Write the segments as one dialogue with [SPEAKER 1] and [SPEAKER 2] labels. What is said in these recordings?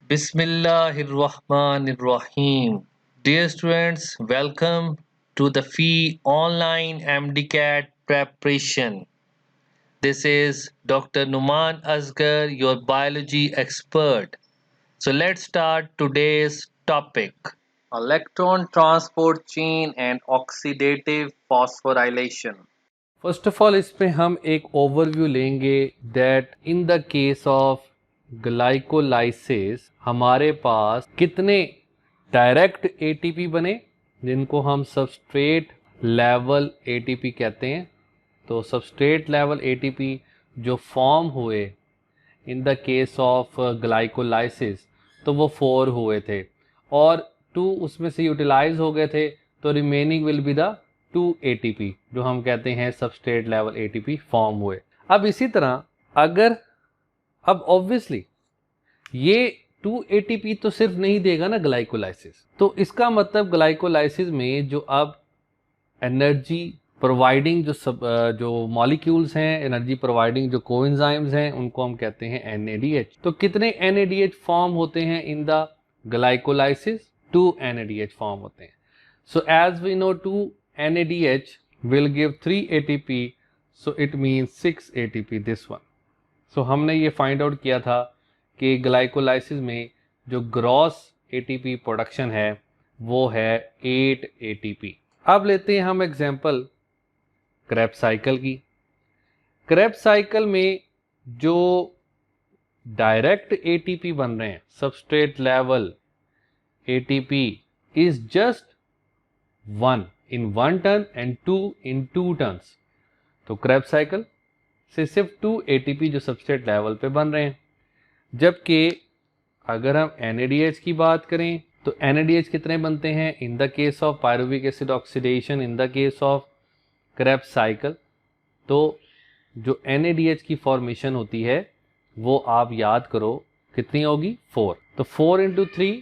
[SPEAKER 1] Bismillahirrahmanirrahim. Dear students, welcome to the FEE online MDCAT preparation. This is Dr. Numan Asgar, your biology expert. So let's start today's topic. Electron transport chain and oxidative phosphorylation.
[SPEAKER 2] First of all इसमें हम एक overview लेंगे that in the case of glycolysis हमारे पास कितने direct ATP बने जिनको हम substrate level ATP कहते हैं। तो सबस्ट्रेट लेवल एटीपी जो फॉर्म हुए in the case of glycolysis तो वो 4 हुए थे और 2 उसमें से यूटिलाइज हो गए थे, तो remaining will be the 2 ATP जो हम कहते हैं सबस्ट्रेट लेवल एटीपी फॉर्म हुए। अब इसी तरह अगर अब ऑब्वियसली ये 2 एटीपी तो सिर्फ नहीं देगा ना ग्लाइकोलाइसिस, तो इसका मतलब ग्लाइकोलाइसिस में जो अब एनर्जी प्रोवाइडिंग जो मॉलिक्यूल्स हैं, एनर्जी प्रोवाइडिंग जो कोएंजाइम्स हैं, उनको हम कहते हैं NADH। तो कितने NADH फॉर्म होते हैं in the glycolysis? 2 NADH form होते हैं। So as we know 2 NADH will give 3 ATP, so it means 6 ATP this one। सो हमने ये फाइंड आउट किया था कि ग्लाइकोलाइसिस में जो ग्रॉस ATP प्रोडक्शन है वो है 8 ATP। अब लेते हैं हम एग्जांपल क्रेब्स साइकिल की। क्रेब्स साइकिल में जो डायरेक्ट एटीपी बन रहे हैं substrate level ATP is just 1 in 1 turn and 2 in 2 turns. तो क्रेब्स साइकिल से सिर्फ 2 एटीपी जो सबस्ट्रेट लेवल पे बन रहे हैं, जबकि अगर हम NADH की बात करें तो NADH कितने बनते हैं in the case of pyruvic acid oxidation in the case of Krebs cycle. तो जो NADH की फॉर्मेशन होती है वो आप याद करो कितनी होगी 4। तो 4 into 3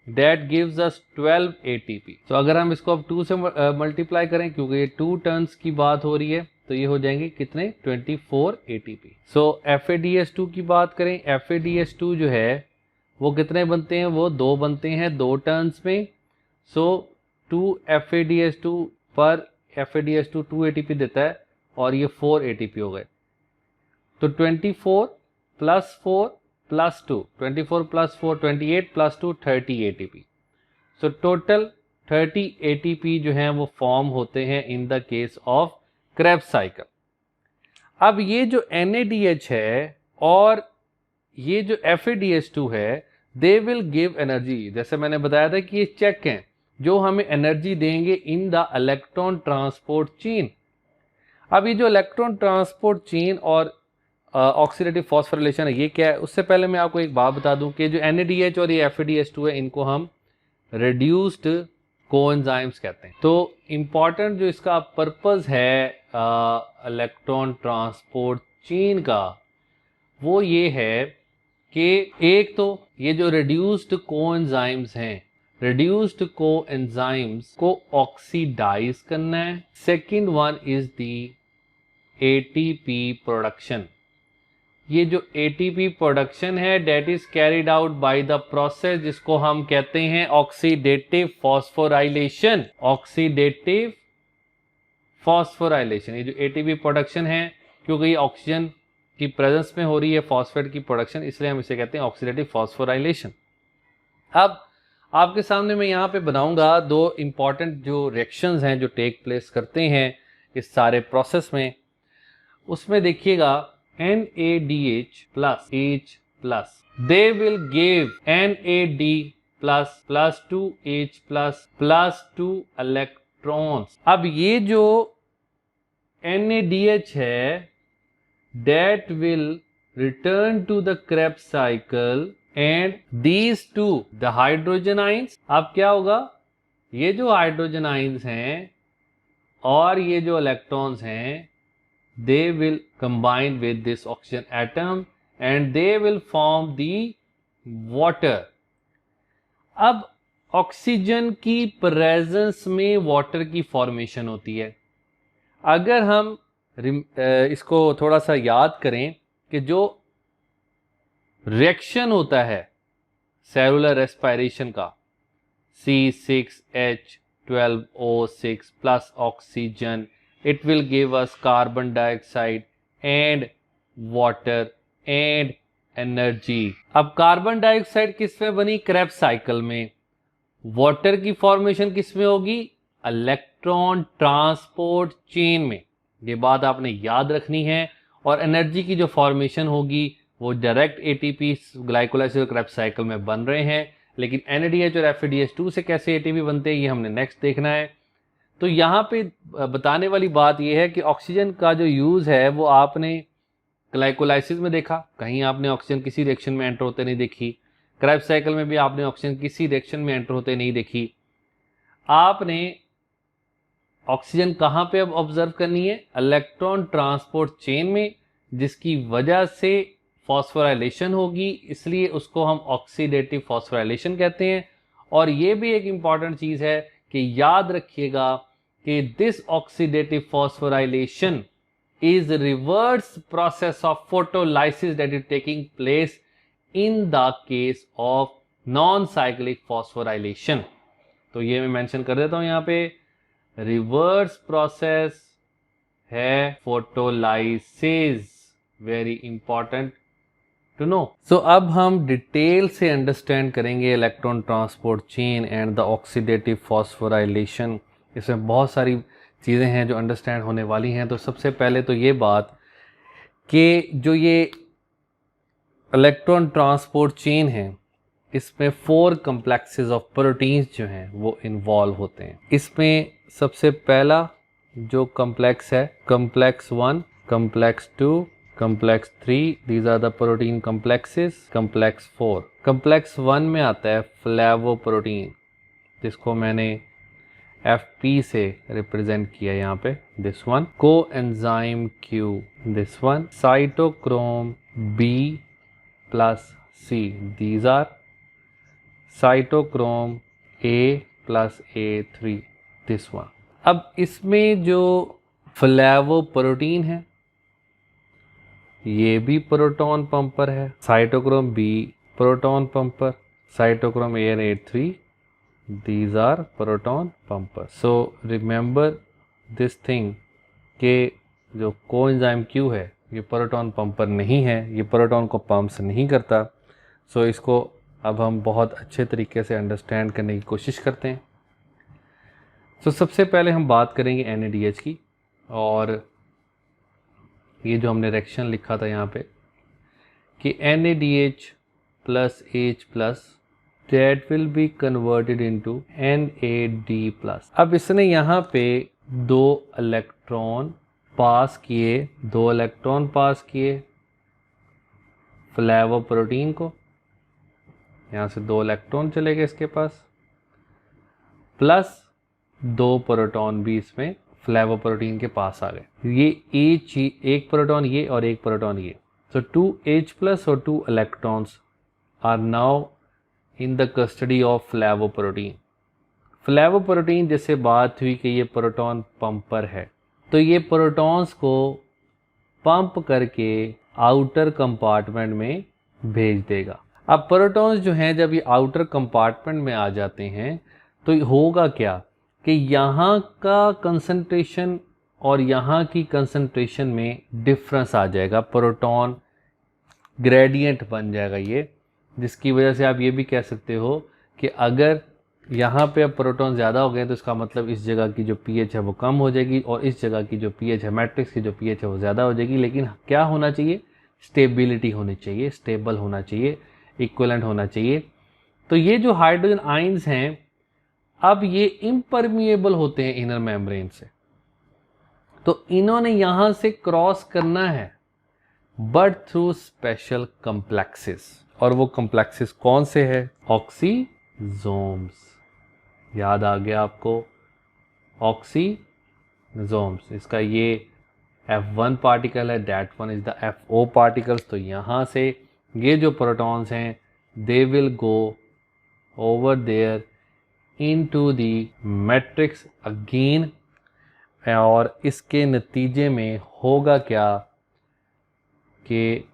[SPEAKER 2] that gives us 12 ATP। तो अगर हम इसको अब 2 से मल्टीप्लाई करें क्योंकि ये 2 टर्न्स की बात हो रही है तो ये हो जाएंगे कितने 24 ATP। सो FADH2 की बात करें, FADH2 जो है वो कितने बनते हैं, वो 2 बनते हैं 2 टर्न्स में। सो 2 FADH2 पर FADH2 2 ATP देता है और ये 4 ATP हो गए। तो 24 plus 4 plus 2, 24 plus 4 28 plus 2 30 ATP। So total 30 ATP जो हैं वो फॉर्म होते हैं in the case of Krebs cycle. अब ये जो NADH है और ये जो FADH2 है दे विल गिव एनर्जी। जैसे मैंने बताया था कि ये चेक हैं जो हमें एनर्जी देंगे in the electron transport chain. अब ये जो इलेक्ट्रॉन ट्रांसपोर्ट चेन और ऑक्सीडेटिव फॉस्फोरिलेशन है ये क्या है, उससे पहले मैं आपको एक बात बता दूं कि जो NADH और ये FADH2 है इनको हम रिड्यूस्ड कोएंजाइम्स कहते हैं। तो इम्पॉर्टेंट जो इसका पर्पस है इलेक्ट्रॉन ट्रांसपोर्ट चेन का वो ये है कि एक तो ये जो रिड्यूस्ड कोएंजाइम्स हैं, रिड्यूस्ड कोएंजाइम्स को ऑक्सीडाइज करना है। Second one is the ATP production. ये जो ATP प्रोडक्शन है that is carried out by the process जिसको हम कहते हैं ऑक्सीडेटिव फॉस्फोराइलेशन। ऑक्सीडेटिव फॉस्फोराइलेशन, ये जो ATP प्रोडक्शन है क्योंकि ये ऑक्सीजन की प्रेजेंस में हो रही है फॉस्फेट की प्रोडक्शन, इसलिए हम इसे कहते हैं ऑक्सीडेटिव फॉस्फोराइलेशन। अब आपके सामने मैं यहाँ पे बनाऊंगा 2 इंपॉर्टेंट जो रिएक्शंस हैं जो टेक प्लेस करते हैं इस सारे प्रोसेस में। उसमें देखिएगा NADH plus H plus they will give NAD plus 2H plus 2 electrons। अब ये जो NADH है that will return to the Krebs cycle and these two the hydrogen ions। अब क्या होगा, ये जो हाइड्रोजन आइंस हैं और ये जो इलेक्ट्रॉन्स हैं they will combine with this oxygen atom and they will form the water। अब ऑक्सीजन की प्रेजेंस में वाटर की फॉर्मेशन होती है। अगर हम इसको थोड़ा सा याद करें कि जो रिएक्शन होता है सेलुलर रेस्पिरेशन का C6H12O6 plus oxygen, it will give us carbon dioxide and water and energy. अब कार्बन डाइऑक्साइड किस में बनी? क्रेब्स साइकिल में। वाटर की फॉर्मेशन किस में होगी? इलेक्ट्रॉन ट्रांसपोर्ट चेन में। ये बात आपने याद रखनी है। और एनर्जी की जो फॉर्मेशन होगी वो डायरेक्ट एटीपी ग्लाइकोलाइसिस और क्रेब्स साइकिल में बन रहे हैं, लेकिन NADH और FADH2 से कैसे एटीपी बनते हैं ये हमने नेक्स्ट देखना है। तो यहाँ पे बताने वाली बात ये है कि ऑक्सीजन का जो यूज है वो आपने ग्लाइकोलाइसिस में देखा, कहीं आपने ऑक्सीजन किसी रिएक्शन में एंटर होते नहीं देखी। क्रेब्स साइकिल में भी आपने ऑक्सीजन किसी रिएक्शन में एंटर होते नहीं देखी। आपने ऑक्सीजन कहाँ पे अब ऑब्जर्व करनी है? इलेक्ट्रॉन ट्रांसपोर्ट चेन में, जिसकी वजह से फॉस्फोराइलेशन होगी, इसलिए उसको हम ऑक्सीडेटिव फॉस्फोराइलेशन कहते हैं। और ये भी एक इंपॉर्टेंट चीज है कि याद रखिएगा कि this oxidative phosphorylation is reverse process of photolysis that is taking place in the case of non-cyclic phosphorylation। तो ये मैं मेंशन कर देता हूं, यहाँ पे रिवर्स प्रोसेस है photolysis, very important to know. So अब हम डिटेल से अंडरस्टैंड करेंगे electron transport chain and the oxidative phosphorylation. इसमें बहुत सारी चीज़ें हैं जो अंडरस्टैंड होने वाली हैं। तो सबसे पहले तो ये बात कि जो ये इलेक्ट्रॉन ट्रांसपोर्ट चेन है, इसमें 4 कम्प्लेक्सेस ऑफ प्रोटीन्स जो हैं वो इन्वॉल्व होते हैं। इसमें सबसे पहला जो कम्प्लेक्स है, complex 1, complex 2, complex 3, these are the protein complexes. Complex 4, complex 1 में आता है फ्लेवोप्रोटीन, जिसको मैंने FP से रिप्रेजेंट किया यहाँ पे, this one. Coenzyme Q, this one. Cytochrome B plus C, these are. Cytochrome A plus A3, this one. अब इसमें जो फ्लेवोप्रोटीन है ये भी प्रोटॉन पंपर है। Cytochrome B proton pumper, cytochrome A and A3 these are proton pumpers। so remember this thing कि जो coenzyme Q है ये प्रोटॉन पंपर नहीं है, ये प्रोटॉन को पंप्स नहीं करता। सो इसको अब हम बहुत अच्छे तरीके से अंडरस्टैंड करने की कोशिश करते हैं। सो सबसे पहले हम बात करेंगे NADH की, और ये जो हमने रिएक्शन लिखा था यहाँ पे कि NADH plus H plus that will be converted into NAD+। अब इसने यहाँ पे 2 इलेक्ट्रॉन पास किए फ्लेवोप्रोटीन को, यहाँ से 2 इलेक्ट्रॉन चले गए इसके पास, प्लस 2 प्रोटॉन भी इसमें फ्लेवोप्रोटीन के पास आ गए। ये एक प्रोटॉन ये और एक प्रोटॉन ये। सो 2H+ और 2 electrons are now in the custody of flavoprotein. Flavoprotein जैसे बात हुई कि ये प्रोटॉन पंपर है, तो ये प्रोटॉन्स को पंप करके आउटर कंपार्टमेंट में भेज देगा। अब प्रोटॉन्स जो हैं जब ये आउटर कंपार्टमेंट में आ जाते हैं तो होगा क्या कि यहाँ का कंसंट्रेशन और यहाँ की कंसंट्रेशन में डिफरेंस आ जाएगा, प्रोटॉन ग्रेडियंट बन जाएगा ये, जिसकी वजह से आप ये भी कह सकते हो कि अगर यहाँ पे अब प्रोटॉन ज़्यादा हो गए तो इसका मतलब इस जगह की जो pH है वो कम हो जाएगी और इस जगह की जो pH है, मैट्रिक्स की जो pH है वो ज़्यादा हो जाएगी। लेकिन क्या होना चाहिए? स्टेबिलिटी होनी चाहिए, स्टेबल होना चाहिए, इक्विवेलेंट होना चाहिए। तो ये जो हाइड्रोजन आयंस हैं अब ये इम्परमिएबल होते हैं इनर मेम्ब्रेन से, तो इन्होंने यहाँ से क्रॉस करना है बट थ्रू स्पेशल कम्प्लेक्सेस। और वो कम्प्लेक्सेस कौन से है? ऑक्सीजोम्स। याद आ गया आपको? ऑक्सीजोम्स। इसका ये F1 पार्टिकल है, that one is the FO particles. तो यहाँ से ये जो प्रोटॉन्स हैं they will go over there into the matrix again, और इसके नतीजे में होगा क्या कि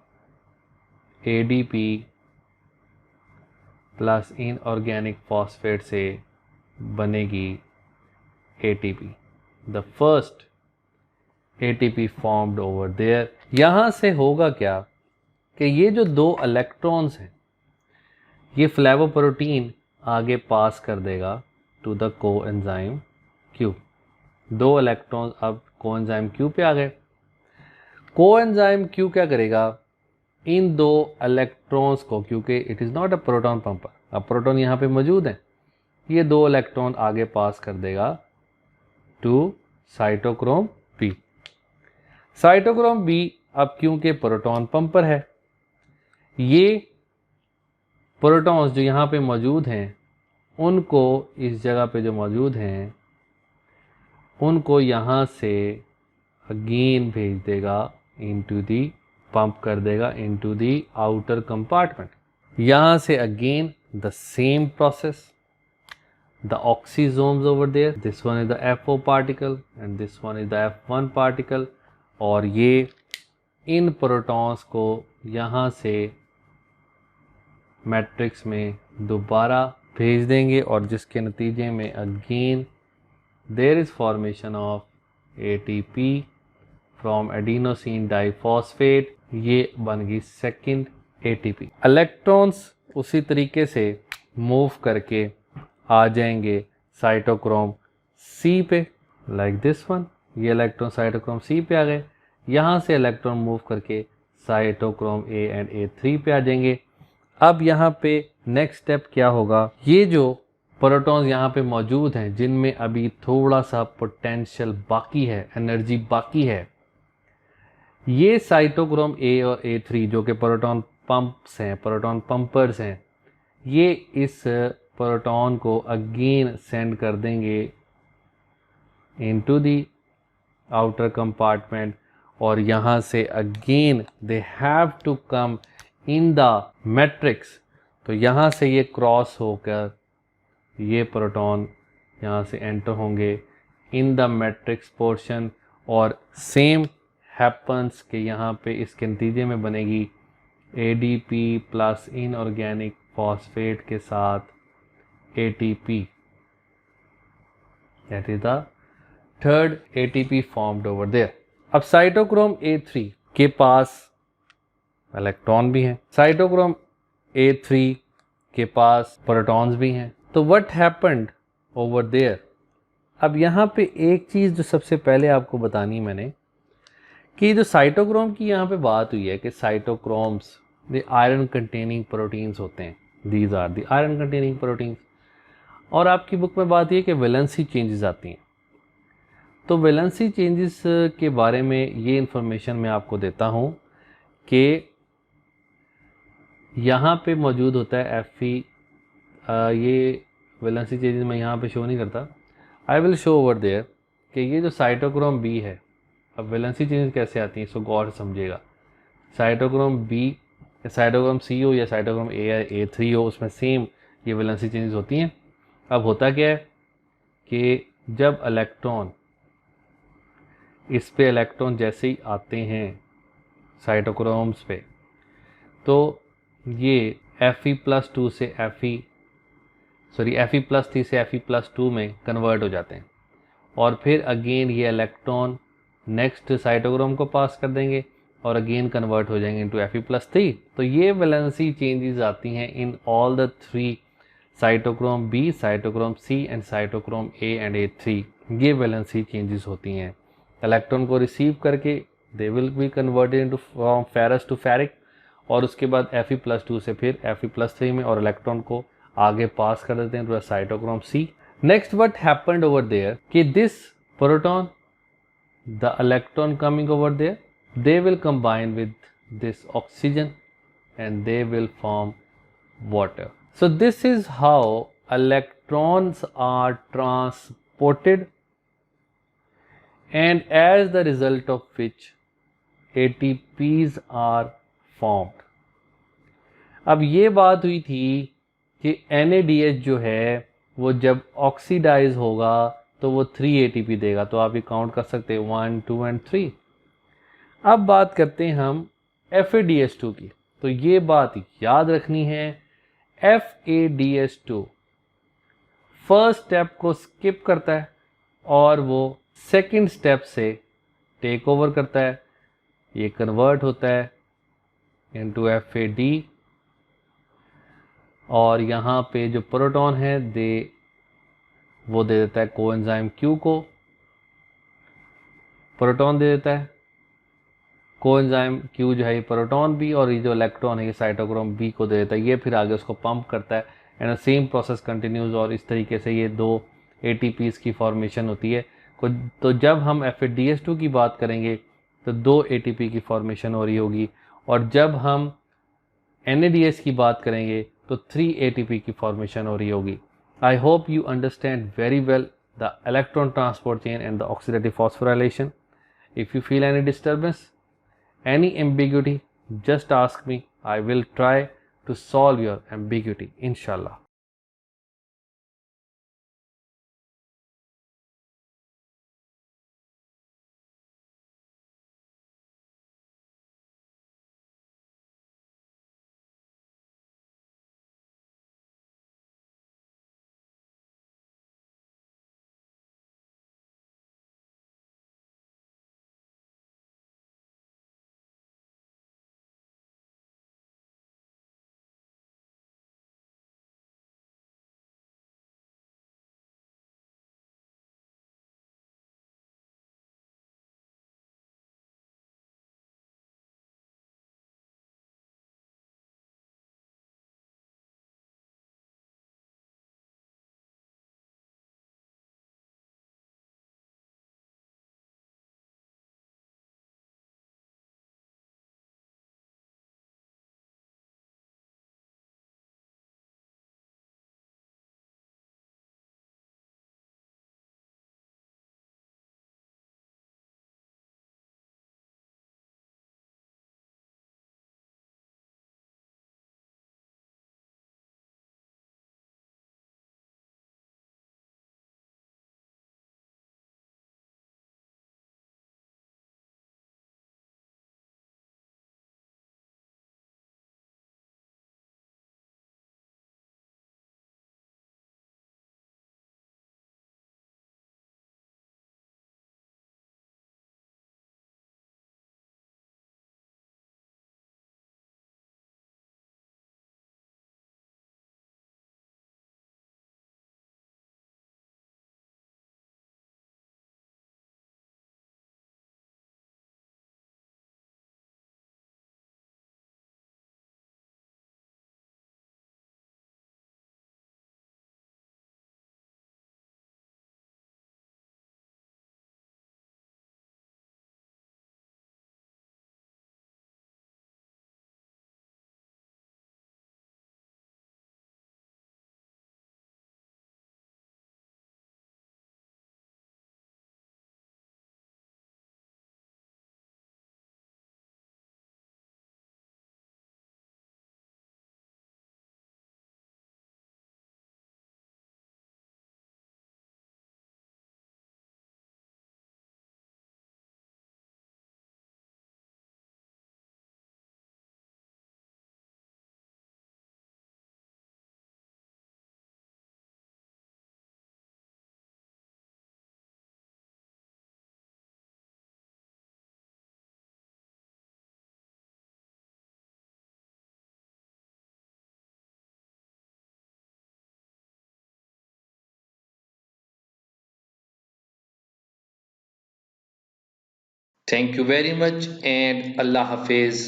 [SPEAKER 2] ADP प्लस इनऑर्गेनिक फॉस्फेट से बनेगी ATP, the first ATP formed over there. यहाँ से होगा क्या कि ये जो 2 इलेक्ट्रॉन्स हैं ये फ्लेवोप्रोटीन आगे पास कर देगा to the coenzyme Q। 2 electrons अब कोएंजाइम Q पे आ गए। कोएंजाइम Q क्या करेगा, इन 2 इलेक्ट्रॉन्स को, क्योंकि it is not a proton pumper, अब प्रोटॉन यहाँ पे मौजूद है, ये 2 इलेक्ट्रॉन आगे पास कर देगा to cytochrome B। Cytochrome B अब क्योंकि प्रोटॉन पंपर है, ये प्रोटॉन्स जो यहाँ पे मौजूद हैं उनको इस जगह पे जो मौजूद हैं उनको यहाँ से अगेन भेज देगा इनटू दी, पंप कर देगा इनटू दी आउटर कंपार्टमेंट। यहाँ से again the same process, the oxysomes over there, this one is the F0 particle and this one is the F1 particle, और ये इन प्रोटॉन्स को यहाँ से मैट्रिक्स में दोबारा भेज देंगे और जिसके नतीजे में again there is formation of ATP from adenosine diphosphate, ये बन गई सेकेंड ATP। इलेक्ट्रॉन्स उसी तरीके से मूव करके आ जाएंगे साइटोक्रोम C पे, लाइक दिस वन। ये इलेक्ट्रॉन साइटोक्रोम C पे आ गए, यहाँ से इलेक्ट्रॉन मूव करके साइटोक्रोम A एंड A3 पे आ जाएंगे। अब यहाँ पे नेक्स्ट स्टेप क्या होगा, ये जो प्रोटॉन्स यहाँ पे मौजूद हैं जिनमें अभी थोड़ा सा पोटेंशियल बाकी है, एनर्जी बाकी है, ये साइटोक्रोम A और A3 जो कि प्रोटॉन पंप्स हैं, प्रोटॉन पंपर्स हैं, ये इस प्रोटॉन को अगेन सेंड कर देंगे इनटू दी आउटर कंपार्टमेंट और यहाँ से again they have to come in the matrix. तो यहाँ से ये क्रॉस होकर ये प्रोटॉन यहाँ से एंटर होंगे इन द मैट्रिक्स पोर्शन और सेम हैपन्स के यहाँ पे इसके नतीजे में बनेगी ADP प्लस इनऑर्गेनिक फॉस्फेट के साथ ATP, that is the third ATP formed over there। अब साइटोक्रोम A3 के पास इलेक्ट्रॉन भी हैं, साइटोक्रोम A3 के पास प्रोटॉन्स भी हैं, तो व्हाट हैपेंड ओवर देयर। अब यहाँ पे एक चीज़ जो सबसे पहले आपको बतानी मैंने कि जो साइटोक्रोम की यहाँ पे बात हुई है कि cytochromes the iron containing proteins होते हैं, these are the iron containing proteins. और आपकी बुक में बात ये कि वैलेंसी चेंजेस आती हैं, तो वैलेंसी चेंजेस के बारे में ये इन्फॉर्मेशन मैं आपको देता हूँ कि यहाँ पे मौजूद होता है Fe, ये वैलेंसी चेंजेस मैं यहाँ पे शो नहीं करता, I will show over there कि ये जो साइटोक्रोम B है, अब वैलेंसी चेंजेस कैसे आती हैं इसको गौर से समझिएगा। साइटोक्रोम B या साइटोक्रोम C हो या साइटोक्रोम A या A3 हो, उसमें सेम ये वैलेंसी चेंजेस होती हैं। अब होता क्या है कि जब इलेक्ट्रॉन, इस पे इलेक्ट्रॉन जैसे ही आते हैं साइटोक्रोम्स पे, तो ये Fe+2 से Fe+3 से Fe+2 में कन्वर्ट हो जाते हैं और फिर अगेन ये इलेक्ट्रॉन नेक्स्ट साइटोक्रोम को पास कर देंगे और अगेन कन्वर्ट हो जाएंगे इनटू Fe+3। तो ये वैलेंसी चेंजेस आती हैं in all the 3 cytochrome B, cytochrome C and cytochrome A and A3, ये वैलेंसी चेंजेस होती हैं। इलेक्ट्रॉन को रिसीव करके they will be converted into from ferrous to ferric और उसके बाद Fe+2 से फिर Fe+3 में और इलेक्ट्रॉन को आगे पास कर देते हैं to cytochrome C। Next what happened over there कि this proton, the electron coming over there, they will combine with this oxygen and they will form water. So this is how electrons are transported and as the result of which ATPs are formed. अब ये बात हुई थी कि NADH जो है वो जब ऑक्सीडाइज होगा तो वो 3 ATP देगा, तो आप ये काउंट कर सकते हैं 1, 2 एंड 3। अब बात करते हैं हम FADH2 की, तो ये बात याद रखनी है, FADS2 फर्स्ट स्टेप को स्किप करता है और वो सेकंड स्टेप से टेक ओवर करता है, ये कन्वर्ट होता है इनटू FAD और यहाँ पे जो प्रोटॉन है वो दे देता है कोएंजाइम Q को, प्रोटॉन दे देता है, कोएंजाइम Q जो है ये प्रोटॉन भी और ये जो इलेक्ट्रॉन है ये साइटोक्रोम B को दे देता है, ये फिर आगे उसको पंप करता है एंड सेम प्रोसेस कंटिन्यूज और इस तरीके से ये दो ATPs की फॉर्मेशन होती है। तो जब हम FADS2 की बात करेंगे तो दो ATP की फॉर्मेशन हो रही होगी और जब हम NADS की बात करेंगे तो 3 ATP की फॉर्मेशन हो रही होगी। I hope you understand very well the electron transport chain and the oxidative phosphorylation. If you feel any disturbance, any ambiguity, just ask me. I will try to solve your ambiguity, inshallah.
[SPEAKER 1] Thank you very much and Allah Hafiz.